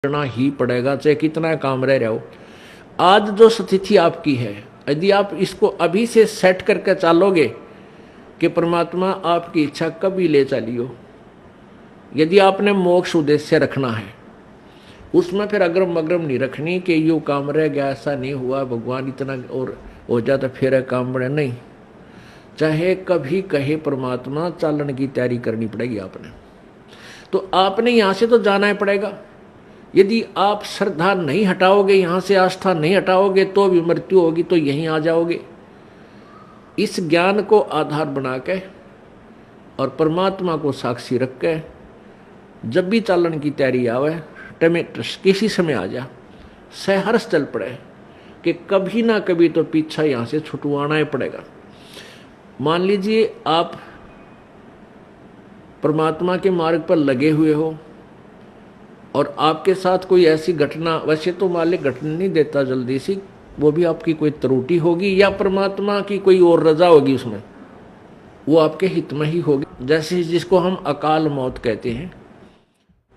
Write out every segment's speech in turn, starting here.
करना ही पड़ेगा, चाहे कितना काम रह रहा हो। आज जो स्थिति आपकी है, यदि आप इसको अभी से सेट करके चलोगे कि परमात्मा आपकी इच्छा कभी ले चलियो, यदि आपने मोक्ष उद्देश्य रखना है, उसमें फिर अग्रम अग्रम नहीं रखनी कि यो काम रह गया, ऐसा नहीं हुआ, भगवान इतना और हो जाता फिर काम बढ़े, नहीं। चाहे कभी कहे परमात्मा, चालन की तैयारी करनी पड़ेगी आपने। तो आपने यहां से तो जाना ही पड़ेगा। यदि आप श्रद्धा नहीं हटाओगे, यहां से आस्था नहीं हटाओगे, तो भी मृत्यु होगी, तो यहीं आ जाओगे। इस ज्ञान को आधार बना के और परमात्मा को साक्षी रख के जब भी चालन की तैयारी आवे, किसी समय आ जा, सहर्ष चल पड़े कि कभी ना कभी तो पीछा यहां से छुटवाना ही पड़ेगा। मान लीजिए आप परमात्मा के मार्ग पर लगे हुए हो और आपके साथ कोई ऐसी घटना, वैसे तो मालिक घटना नहीं देता जल्दी सी, वो भी आपकी कोई त्रुटि होगी या परमात्मा की कोई और रजा होगी, उसमें वो आपके हित में ही होगी। जैसे जिसको हम अकाल मौत कहते हैं,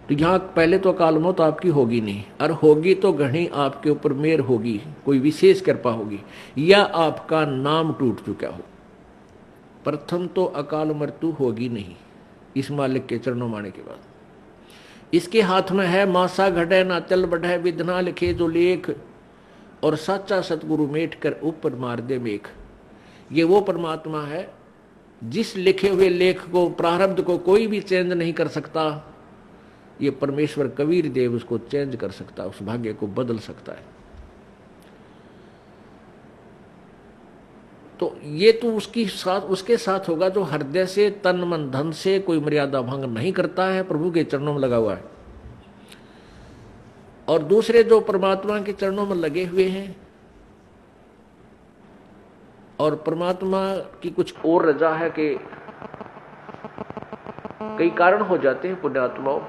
तो यहाँ पहले तो अकाल मौत आपकी होगी नहीं, और होगी तो घनी आपके ऊपर मेहर होगी, कोई विशेष कृपा होगी, या आपका नाम टूट चुका हो। प्रथम तो अकाल मृत्यु होगी नहीं इस मालिक के चरणों माने के बाद। इसके हाथ में है मासा घटे ना चल बढ़े, विधना लिखे जो लेख, और सच्चा सतगुरु मेट कर ऊपर मार दे मेघ। ये वो परमात्मा है जिस लिखे हुए लेख को, प्रारब्ध को कोई भी चेंज नहीं कर सकता। ये परमेश्वर कबीर देव उसको चेंज कर सकता, उस भाग्य को बदल सकता है। तो ये तो उसके साथ होगा जो हृदय से, तन मन धन से कोई मर्यादा भंग नहीं करता है, प्रभु के चरणों में लगा हुआ है। और दूसरे जो परमात्मा के चरणों में लगे हुए हैं और परमात्मा की कुछ और रजा है कि कई कारण हो जाते हैं पुण्यात्माओं,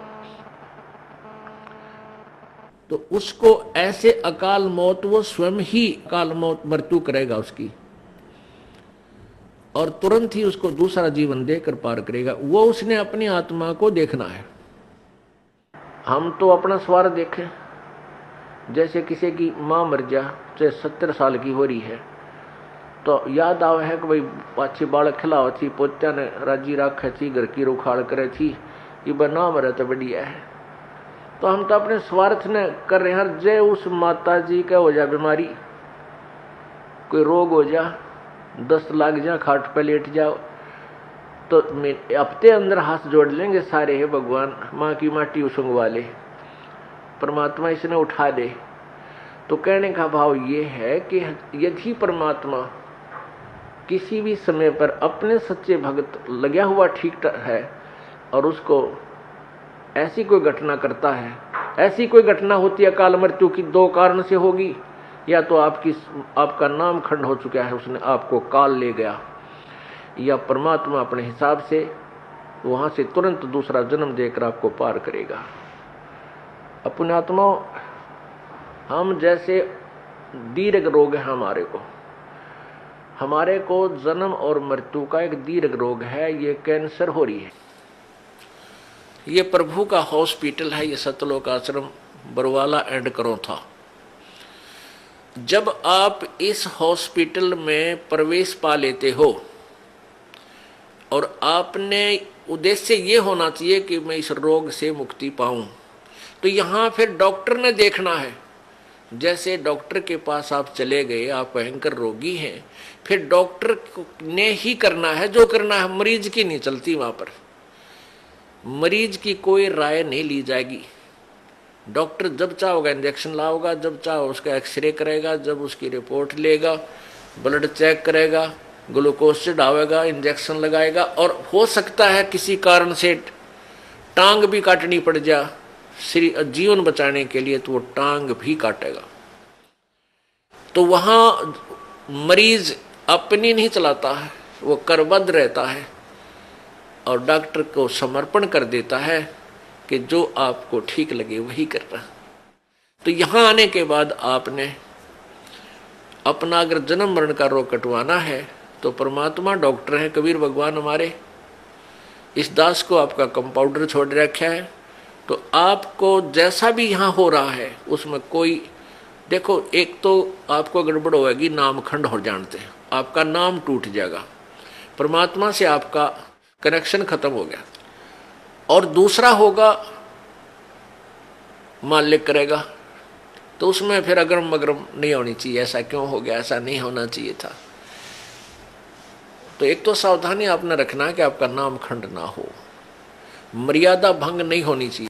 तो उसको ऐसे अकाल मौत, वो स्वयं ही अकाल मौत मृत्यु करेगा उसकी, और तुरंत ही उसको दूसरा जीवन देकर पार करेगा। वो उसने अपनी आत्मा को देखना है। हम तो अपना स्वार्थ देखें। जैसे किसी की माँ मर जा, चाहे 70 साल की हो रही है, तो याद आवे है कि भाई पाछी बालक खिलाव थी, पोत्या ने राजी रखे थी, घर की रुखाड़ करे थी, ये बना मरे तो बढ़िया है। तो हम तो अपने स्वार्थ ने कर रहे हैं। जय उस माता जी का हो जा बीमारी, कोई रोग हो जा, 10 लाख जा, खाट पे लेट जाओ, तो हफ्ते अंदर हाथ जोड़ लेंगे सारे, है भगवान माँ की माटी उसंगवा ले, परमात्मा इसने उठा दे। तो कहने का भाव ये है कि यदि परमात्मा किसी भी समय पर अपने सच्चे भक्त लगा हुआ ठीक है और उसको ऐसी कोई घटना करता है, ऐसी कोई घटना होती है अकाल मृत्यु की, 2 कारण से होगी। या तो आपका नाम खंड हो चुका है, उसने आपको काल ले गया, या परमात्मा अपने हिसाब से वहां से तुरंत दूसरा जन्म देकर आपको पार करेगा। अपने आत्मा, हम जैसे दीर्घ रोग है हमारे को जन्म और मृत्यु का एक दीर्घ रोग है, ये कैंसर हो रही है। ये प्रभु का हॉस्पिटल है, ये सतलोक आश्रम बरवाला एंड करो था। जब आप इस हॉस्पिटल में प्रवेश पा लेते हो और आपने उद्देश्य ये होना चाहिए कि मैं इस रोग से मुक्ति पाऊं, तो यहां फिर डॉक्टर ने देखना है। जैसे डॉक्टर के पास आप चले गए, आप भयंकर रोगी हैं, फिर डॉक्टर ने ही करना है जो करना है, मरीज की नहीं चलती। वहां पर मरीज की कोई राय नहीं ली जाएगी। डॉक्टर जब चाहोगा इंजेक्शन लाओगा, जब चाहो उसका एक्सरे करेगा, जब उसकी रिपोर्ट लेगा, ब्लड चेक करेगा, ग्लूकोज चढ़ावेगा, इंजेक्शन लगाएगा, और हो सकता है किसी कारण से टांग भी काटनी पड़ जा जीवन बचाने के लिए, तो वो टांग भी काटेगा। तो वहां मरीज अपनी नहीं चलाता है, वो करबद्ध रहता है और डॉक्टर को समर्पण कर देता है कि जो आपको ठीक लगे वही करना। तो यहां आने के बाद आपने अपना अगर जन्म मरण का रोग कटवाना है, तो परमात्मा डॉक्टर है, कबीर भगवान हमारे। इस दास को आपका कंपाउंडर छोड़ रखा है, तो आपको जैसा भी यहाँ हो रहा है उसमें कोई, देखो एक तो आपको गड़बड़ होगी, नामखंड हो जानते हैं, आपका नाम टूट जाएगा, परमात्मा से आपका कनेक्शन खत्म हो गया। और दूसरा होगा मालिक करेगा, तो उसमें फिर अगरम मगरम नहीं होनी चाहिए, ऐसा क्यों हो गया, ऐसा नहीं होना चाहिए था। तो एक तो सावधानी आपने रखना है कि आपका नाम खंड ना हो, मर्यादा भंग नहीं होनी चाहिए।